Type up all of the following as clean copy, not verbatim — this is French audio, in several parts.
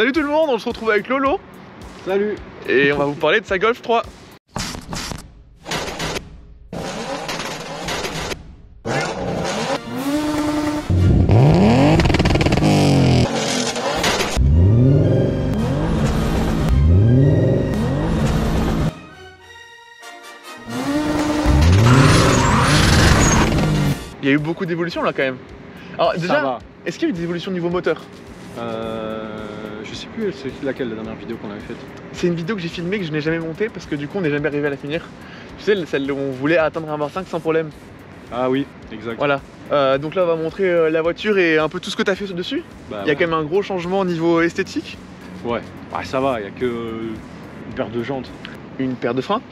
Salut tout le monde, on se retrouve avec Lolo. Salut. Et on va vous parler de sa Golf 3. Il y a eu beaucoup d'évolutions là quand même. Alors déjà, est-ce qu'il y a eu des évolutions niveau moteur? Je sais plus c'est laquelle la dernière vidéo qu'on avait faite. C'est une vidéo que j'ai filmée que je n'ai jamais montée parce que du coup on n'est jamais arrivé à la finir. Tu sais, celle où on voulait atteindre un 25 sans problème. Ah oui, exact. Voilà. Donc là on va montrer la voiture et un peu tout ce que tu as fait dessus. Bah, il y a quand même un gros changement au niveau esthétique. Ouais, ça va, il y a que une paire de jantes. Une paire de freins.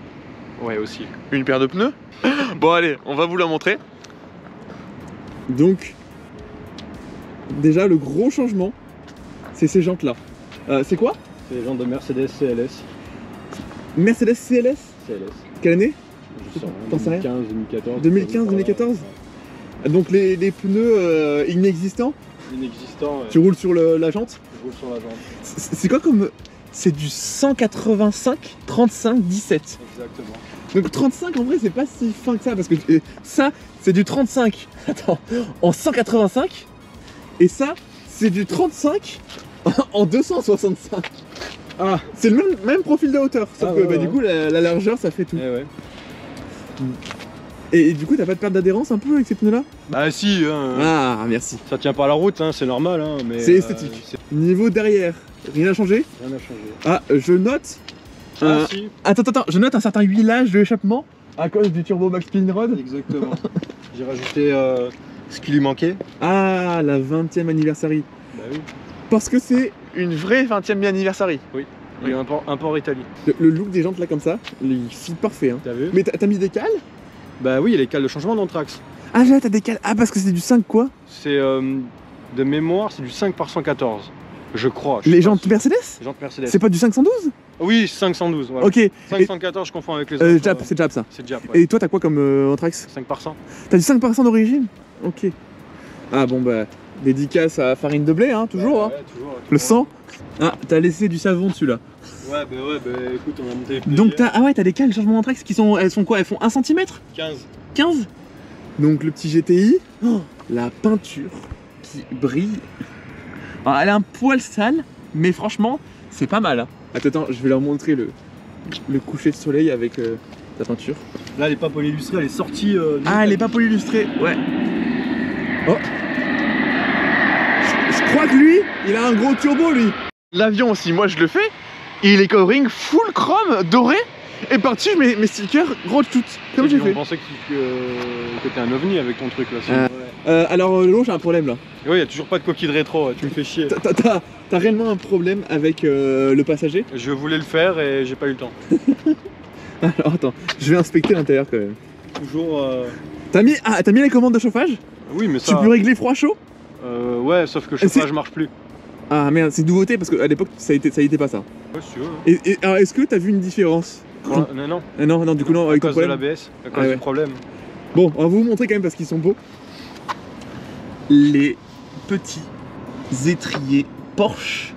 Ouais aussi. Une paire de pneus. Bon allez, on va vous la montrer. Donc, déjà le gros changement, c'est ces jantes là. C'est quoi? C'est les jantes de Mercedes CLS. Mercedes CLS? CLS. Quelle année? Je sais T'en sais rien. 2015, 2014. 2015, 2014. Donc les pneus inexistants. Inexistant. Tu roules sur la jante. Je roule sur la jante. C'est quoi comme... C'est du 185, 35, 17. Exactement. Donc 35 en vrai c'est pas si fin que ça parce que ça c'est du 35 attends, en 185 et ça c'est du 35 en 265. Ah, c'est le même profil de hauteur sauf que ouais. du coup la largeur ça fait tout. Ouais. Et du coup t'as pas de perte d'adhérence un peu avec ces pneus là? Bah si, Ah merci. ça tient pas à la route, hein, c'est normal. Hein, mais c'est esthétique. Niveau derrière, rien n'a changé? Rien n'a changé. Ah je note. Si. Attends, je note un certain huilage de échappement à cause du turbo Max Spin Rod. Exactement. J'ai rajouté ce qui lui manquait. Ah, la 20e anniversary. Bah oui. Parce que c'est une vraie 20e anniversary. Oui. Il y a un port Italie. Le look des jantes là comme ça, il fit parfait. Hein. T'as vu? Mais t'as mis des cales? Bah oui, il y a les cales de changement d'Anthrax. Ah là, t'as des cales. Ah, parce que c'est du 5 quoi? C'est de mémoire, c'est du 5 par 114. Je crois. Les jantes Mercedes? Les jantes Mercedes. C'est pas du 512? Oui, 512. Voilà. Ok. 514, je confonds avec les autres. Jap, c'est Jap ça. C'est Jap. Ouais. Et toi, t'as quoi comme Anthrax? 5 par 100. T'as du 5% d'origine? Ok. Ah bon, bah, dédicace à Farine de Blé, hein, toujours. Ouais, hein. toujours. Le sang. Ah, t'as laissé du savon dessus là. Ouais, écoute, on a monté les pneus. Donc t'as des cales de changement d'Anthrax qui sont. Elles font quoi? Elles font 1 cm? 15. 15. Donc le petit GTI. Oh, la peinture qui brille. Alors, elle est un poil sale, mais franchement, c'est pas mal. Hein. Attends, je vais leur montrer le coucher de soleil avec la peinture. Là, elle est pas polyillustrée, elle est sortie. Ah, elle est pas polyillustrée, ouais. Oh. Je crois que lui, il a un gros turbo, lui. L'avion aussi, moi je le fais. Il est covering full chrome doré. Et par-dessus, je mets mes stickers gros tout, comme j'ai fait. On pensait que t'es un ovni avec ton truc là. Alors, Lolo, j'ai un problème là. Oui, y a toujours pas de coquille de rétro, tu me fais chier. T'as réellement un problème avec le passager? Je voulais le faire et j'ai pas eu le temps. Alors attends, je vais inspecter l'intérieur quand même. Toujours. T'as mis les commandes de chauffage? Oui, mais ça. Tu peux régler froid chaud? Ouais, sauf que le chauffage marche plus. Ah merde, c'est une nouveauté parce qu'à l'époque ça était pas ça. Ouais, si tu veux. Et alors, est-ce que t'as vu une différence? Non. Non, du coup non, avec à ton cause de problème. l'ABS, à cause du problème. Bon, on va vous montrer quand même parce qu'ils sont beaux. Les petits étriers Porsche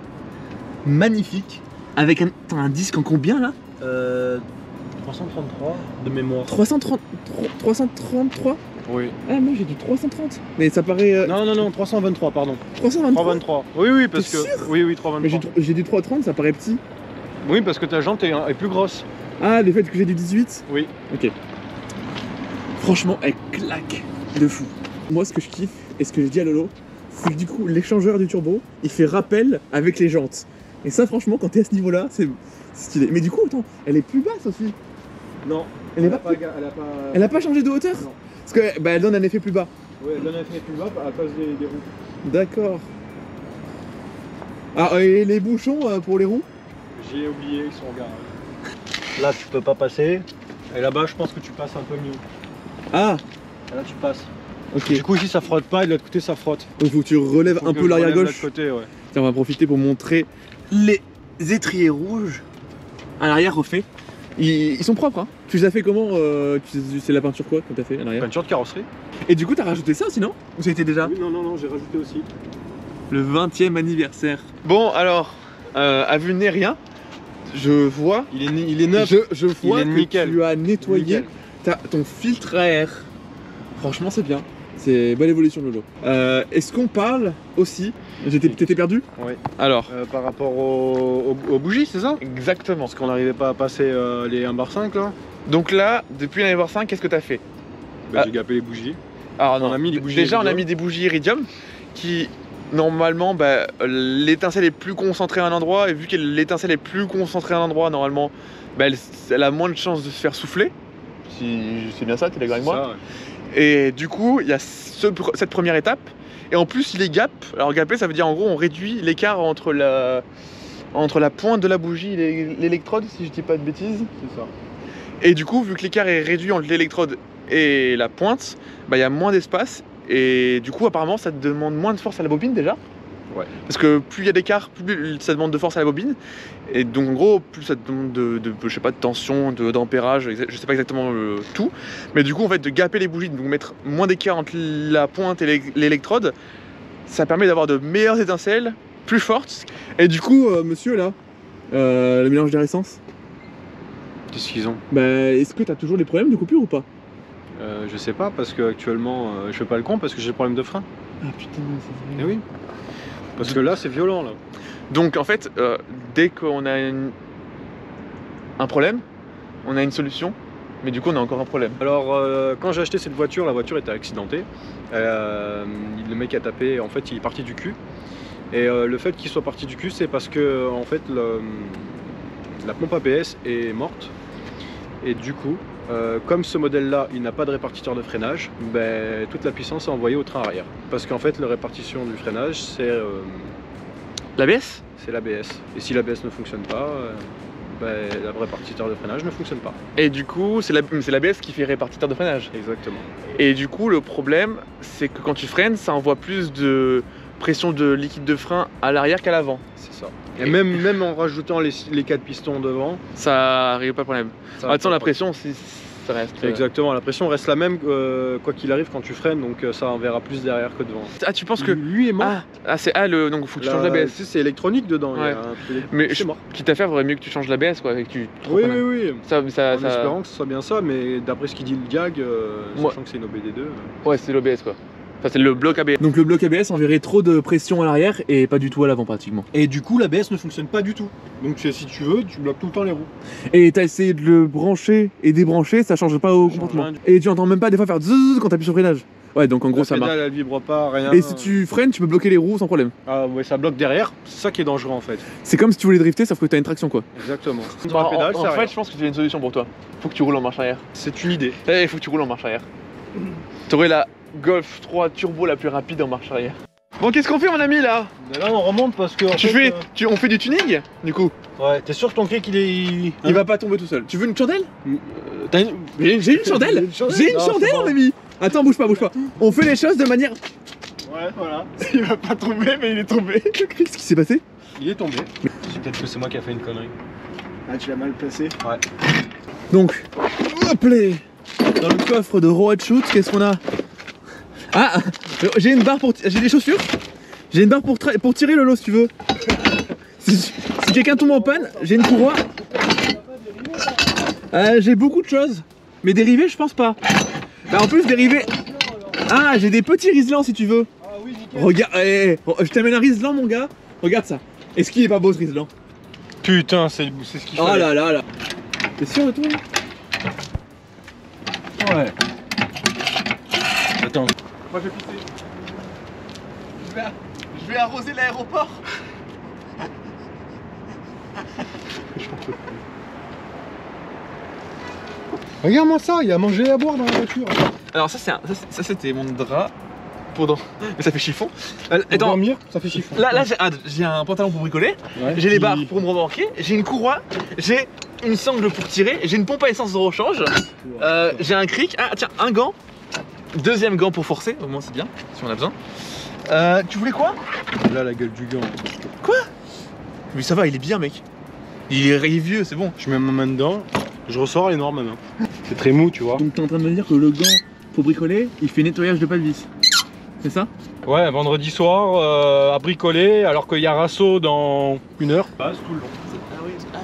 magnifiques avec un disque en combien là? 333 de mémoire. 333? Oui. Ah moi j'ai du 330. Mais ça paraît... Non, 323 pardon. 323? 323. Oui, parce que... Sûr? Oui, 323. Mais j'ai du 330, ça paraît petit. Oui, parce que ta jante est plus grosse. Ah, le fait que j'ai du 18? Oui. Ok. Franchement, elle claque de fou. Moi, ce que je kiffe, et ce que je dis à Lolo, c'est que du coup, l'échangeur du turbo, il fait rappel avec les jantes. Et ça, franchement, quand t'es à ce niveau-là, c'est stylé. Mais du coup, attends, elle est plus basse aussi. Non. Elle a pas changé de hauteur? Non. Parce que elle donne un effet plus bas. Oui, elle donne un effet plus bas à cause des roues. D'accord. Ah, et les bouchons pour les roues? J'ai oublié, ils sont au garage. Là, tu peux pas passer. Et là-bas, je pense que tu passes un peu mieux. Ah. Là, tu passes. Ok. Du coup, ici, ça frotte pas et de l'autre côté, ça frotte. Donc, faut que tu relèves un peu l'arrière gauche. Côté, ouais. Tiens, on va profiter pour montrer les étriers rouges à l'arrière refait. Ils sont propres, hein. Tu les as fait comment c'est la peinture quoi que t'as fait à l'arrière? Peinture de carrosserie. Et du coup, t'as rajouté ça aussi, non? Ou ça a été déjà? Oui, non, j'ai rajouté aussi. Le 20e anniversaire. Bon, alors, à vue de nez rien, je vois. Il est neuf. Je vois Il est que nickel. tu as nettoyé ton filtre à air. Franchement, c'est bien. C'est bonne évolution, Lolo. Est-ce qu'on parle aussi? T'étais perdu? Oui. Alors. Par rapport aux bougies, c'est ça? Exactement. Parce qu'on n'arrivait pas à passer les 1 bar 5 là. Donc là, depuis l'année voir 5, qu'est-ce que t'as fait? J'ai gapé les bougies. Alors non, on a mis des bougies déjà iridium. on a mis des bougies iridium qui normalement l'étincelle est plus concentrée à un endroit et vu que l'étincelle est plus concentrée à un endroit normalement elle a moins de chances de se faire souffler. Si c'est bien ça, t'es d'accord avec moi? Ça, ouais. Et du coup il y a cette première étape et en plus il est gap. Alors gaper ça veut dire en gros on réduit l'écart entre la pointe de la bougie et l'électrode si je dis pas de bêtises. C'est ça. Et du coup vu que l'écart est réduit entre l'électrode et la pointe, il y a moins d'espace et du coup apparemment ça demande moins de force à la bobine déjà. Ouais. Parce que plus il y a d'écart, plus ça demande de force à la bobine et donc en gros plus ça demande je sais pas, de tension, d'ampérage, je sais pas exactement tout, mais du coup en fait de gaper les bougies, donc mettre moins d'écart entre la pointe et l'électrode, ça permet d'avoir de meilleures étincelles, plus fortes. Et du coup monsieur là, le mélange d'air essence, Qu'est-ce qu'ils ont? est-ce que tu as toujours les problèmes de coupure ou pas? Je sais pas parce que actuellement je fais pas le con parce que j'ai le problème de frein. Ah putain, c'est vrai. Eh oui. Parce que là c'est violent là. Donc en fait, dès qu'on a un problème, on a une solution, mais du coup on a encore un problème. Alors quand j'ai acheté cette voiture, la voiture était accidentée. Le mec a tapé, en fait il est parti du cul. Et le fait qu'il soit parti du cul, c'est parce que en fait la pompe ABS est morte. Et du coup, comme ce modèle-là, il n'a pas de répartiteur de freinage, toute la puissance est envoyée au train arrière. Parce qu'en fait, la répartition du freinage, c'est L'ABS? c'est l'ABS. Et si l'ABS ne fonctionne pas, le répartiteur de freinage ne fonctionne pas. Et du coup, c'est l'ABS qui fait répartiteur de freinage. Exactement. Et du coup, le problème, c'est que quand tu freines, ça envoie plus de pression de liquide de frein à l'arrière qu'à l'avant. C'est ça. Et même en rajoutant les 4 pistons devant, Ça arrive pas de problème. ça Attends, la reste pas- pression, ça reste. Exactement, la pression reste la même quoi qu'il arrive quand tu freines, donc ça enverra plus derrière que devant. Ah, tu penses que. Lui est mort. C'est donc faut que tu changes Tu l'ABS. sais, c'est électronique dedans. il y a Ouais. un truc électronique, Mais c'est mort. quitte à faire, vaudrait mieux que tu changes l'ABS quoi. Et que tu te Oui, reprennes. oui. Ça, En espérant que ce soit bien ça, mais d'après ce qu'il dit le gag, Moi- sachant que c'est une OBD2. Ouais, c'est l'ABS quoi. Enfin, c'est le bloc ABS. Donc le bloc ABS enverrait trop de pression à l'arrière et pas du tout à l'avant pratiquement. Et du coup, l'ABS ne fonctionne pas du tout. Donc si tu veux, tu bloques tout le temps les roues. Et t'as essayé de le brancher et débrancher, ça change pas au comportement. rien du- Et tu entends même pas des fois faire zzzz quand t'appuies sur le freinage. Ouais, donc en gros La ça marche. pédale, elle vibre pas, rien. Et si tu freines, tu peux bloquer les roues sans problème. Ah ouais, ça bloque derrière. C'est ça qui est dangereux en fait. C'est comme si tu voulais drifter sauf que t'as une traction quoi. Exactement. Sur la pédale, en ça fait, je pense que j'ai une solution pour toi. Faut que tu roules en marche arrière. c'est une idée. Il faut que tu roules en marche arrière. T'aurais la Golf 3 turbo la plus rapide en marche arrière. Bon, qu'est-ce qu'on fait mon ami là? Mais là, on remonte parce que. On fait du tuning du coup? Ouais, t'es sûr que ton clic Il va pas tomber tout seul. Tu veux une chandelle? T'as une. Mais j'ai une chandelle. J'ai une Non, chandelle c'est bon. mon ami. Attends, bouge pas. On fait les choses de manière... Ouais, voilà. Il va pas tomber mais il est tombé. Qu'est-ce qui s'est passé? Il est tombé. C'est peut-être que c'est moi qui a fait une connerie. Ah, tu l'as mal placé. Ouais. Donc, hop là, dans le coffre de Road Shoot, qu'est-ce qu'on a? Ah, j'ai une barre j'ai des chaussures. J'ai une barre pour tirer le lot si tu veux. Si quelqu'un tombe en panne, j'ai une courroie. J'ai beaucoup de choses. Mais dérivés, je pense pas. En plus, dérivés. Ah, j'ai des petits Riesling si tu veux. Ah oui, nickel. Regarde, je t'amène un Riesling mon gars. Regarde ça. Est-ce qu'il est pas beau ce Riesling? Putain, c'est ce qu'il faut. Oh là là là. T'es sûr de toi? Ouais. Attends. Moi je vais pisser. Je vais arroser l'aéroport. Regarde-moi ça, il y a à manger et à boire dans la voiture. Alors ça c'était mon drap pour dormir. Mais ça fait chiffon. Pour Attends, dormir, ça fait chiffon. là j'ai un pantalon pour bricoler, j'ai les barres pour me remorquer, j'ai une courroie, j'ai une sangle pour tirer, j'ai une pompe à essence de rechange, j'ai un cric, ah tiens un gant, deuxième gant pour forcer, au moins c'est bien si on a besoin. Tu voulais quoi? Là, la gueule du gant. Quoi? Mais ça va, il est bien mec. Il est vieux, c'est bon. Je mets ma main dedans, je ressors, elle est noire ma main. C'est très mou, tu vois. Donc t'es en train de me dire que le gant pour bricoler, il fait nettoyage de pas de vis. C'est ça? Ouais, vendredi soir, à bricoler, alors qu'il y a Rasso dans 1 heure. Passe tout le long. Ah oui, ah.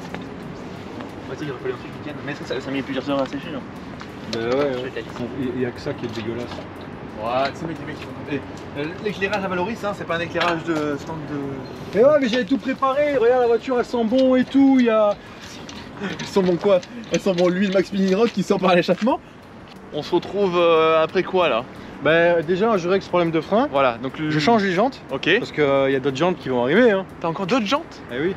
Bah, tu sais, il aurait fallu un truc week-end. Mais ça met plusieurs heures à sécher. Hein. Bah ouais, il n'y a que ça qui est dégueulasse. Ouais, tu sais, mec, les mecs qui font. L'éclairage à Valoris, hein, c'est pas un éclairage de stand de. Mais ouais, mais j'avais tout préparé. Regarde, la voiture, elle sent bon et tout. Il y a. Elles sont bon quoi? Elles sont bon l'huile Max Mini Rock qui sort par l'échappement. On se retrouve après quoi là? Bah déjà, je règle ce problème de frein. Voilà, donc Je change les jantes. Ok. Parce qu'il y a d'autres jantes qui vont arriver. Hein. T'as encore d'autres jantes? Eh oui.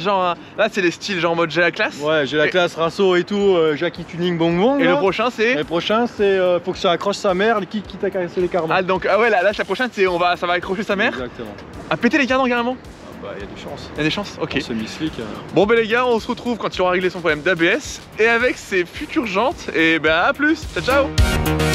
Genre là c'est les styles genre en mode j'ai la classe. Ouais, j'ai la classe Rasso et tout, Jackie Tuning Bong Bong. Et là. le prochain c'est? Et le prochain c'est faut que ça accroche sa mère, qui t'a caressé les cardans. Ah donc ah ouais là la prochaine c'est ça va accrocher sa mère. Exactement. À péter les cardans carrément? Bah il y a des chances. Il y a des chances? Ok. Semi-slick. Bon bah les gars, on se retrouve quand il aura réglé son problème d'ABS et avec ses futures jantes et bah à plus. Ciao ciao.